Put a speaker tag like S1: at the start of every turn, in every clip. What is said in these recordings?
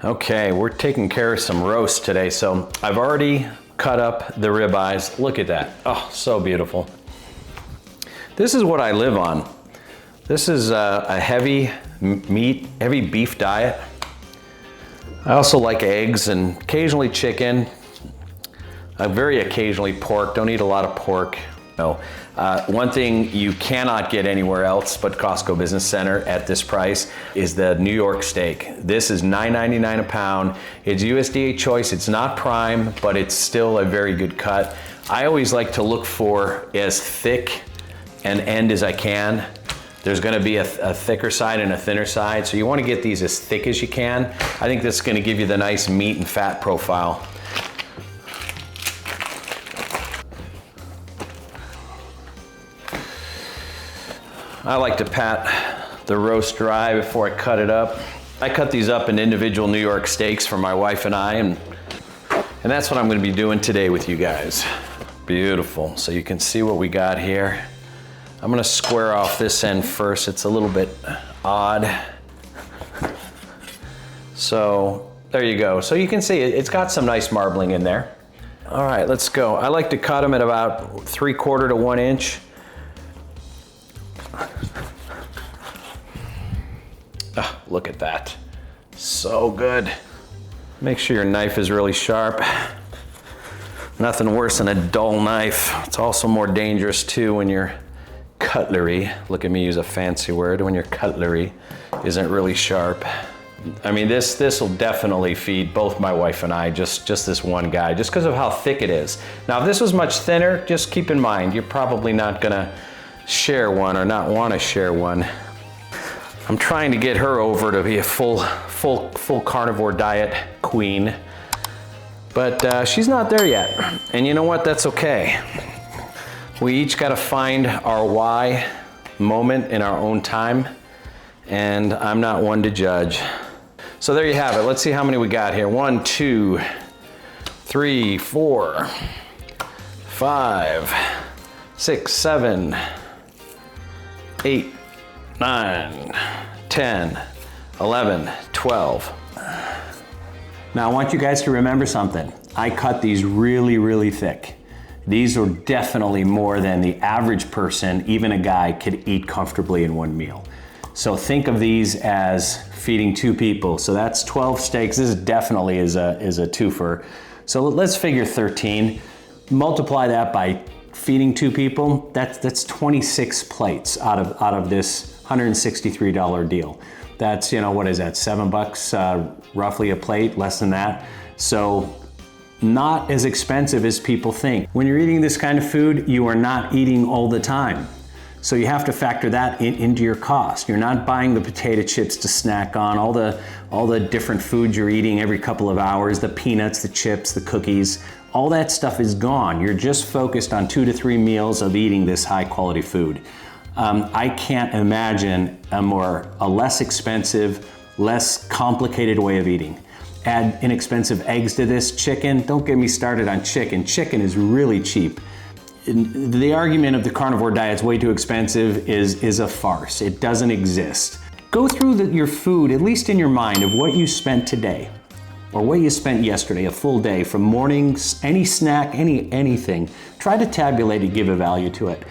S1: Okay, we're taking care of some roast today. So I've already cut up the ribeyes. Look at that. Oh, so beautiful. This is what I live on. This is a heavy meat, heavy beef diet. I also like eggs and occasionally chicken. Very occasionally pork. Don't eat a lot of pork. No. One thing you cannot get anywhere else but Costco Business Center at this price is the New York steak. This is $9.99 a pound. It's USDA choice. It's not prime, but it's still a very good cut. I always like to look for as thick an end as I can. There's gonna be a thicker side and a thinner side, so you wanna get these as thick as you can. I think that's gonna give you the nice meat and fat profile. I like to pat the roast dry before I cut it up. I cut these up in individual New York steaks for my wife and I, and that's what I'm gonna be doing today with you guys. Beautiful, so you can see what we got here. I'm gonna square off this end first. It's a little bit odd. So there you go. So you can see it's got some nice marbling in there. All right, let's go. I like to cut them at about 3/4 to 1 inch. Oh, look at that. So good. Make sure your knife is really sharp. Nothing worse than a dull knife. It's also more dangerous too when your cutlery, look at me use a fancy word, when your cutlery isn't really sharp. I mean, this will definitely feed both my wife and I, just this one guy, just because of how thick it is. Now, if this was much thinner, just keep in mind, you're probably not gonna share one or not wanna share one. I'm trying to get her over to be a full carnivore diet queen, but she's not there yet. And you know what, that's okay. We each gotta find our why moment in our own time, and I'm not one to judge. So there you have it. Let's see how many we got here. 1, 2, 3, 4, 5, 6, 7, 8, 9, 10, 11, 12. Now I want you guys to remember something. I cut these really, really thick. These are definitely more than the average person, even a guy, could eat comfortably in one meal. So think of these as feeding 2 people. So that's 12 steaks. This definitely is a twofer. So let's figure 13. Multiply that by feeding 2 people. That's 26 plates out of this $163 deal. That's, you know, what is that, $7 roughly a plate, less than that. So not as expensive as people think. When you're eating this kind of food, you are not eating all the time. So you have to factor that into your cost. You're not buying the potato chips to snack on, all the different foods you're eating every couple of hours, the peanuts, the chips, the cookies, all that stuff is gone. You're just focused on 2 to 3 meals of eating this high quality food. I can't imagine a less expensive, less complicated way of eating. Add inexpensive eggs to this. Chicken, don't get me started on chicken. Chicken is really cheap. The argument of the carnivore diet's way too expensive is a farce. It doesn't exist. Go through your food, at least in your mind, of what you spent today or what you spent yesterday, a full day, from morning, any snack, anything. Try to tabulate it, give a value to it.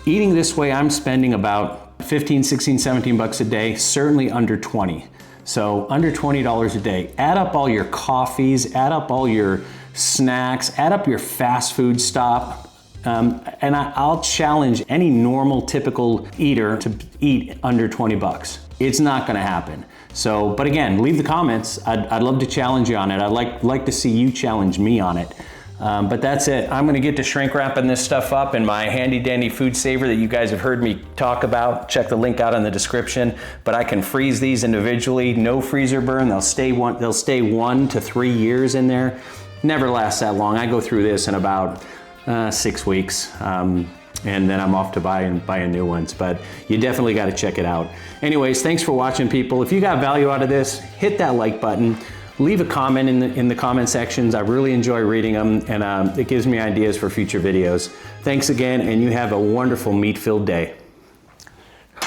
S1: Eating this way, I'm spending about 15, 16, 17 bucks a day, certainly under 20. So under $20 a day. Add up all your coffees, add up all your snacks, add up your fast food stop, and I'll challenge any normal, typical eater to eat under 20 bucks. It's not gonna happen. So, but again, leave the comments. I'd love to challenge you on it. I'd like to see you challenge me on it. But that's it. I'm gonna get to shrink wrapping this stuff up in my handy dandy food saver that you guys have heard me talk about. Check the link out in the description. But I can freeze these individually, no freezer burn. They'll stay 1 to 3 years in there. Never lasts that long. I go through this in about 6 weeks. And then I'm off to buy new ones, but you definitely got to check it out. Anyways, thanks for watching, people. If you got value out of this, hit that like button. Leave a comment in the comment sections. I really enjoy reading them, and it gives me ideas for future videos. Thanks again, and you have a wonderful meat-filled day.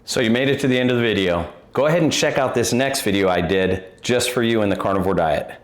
S1: So you made it to the end of the video. Go ahead and check out this next video I did just for you in the carnivore diet.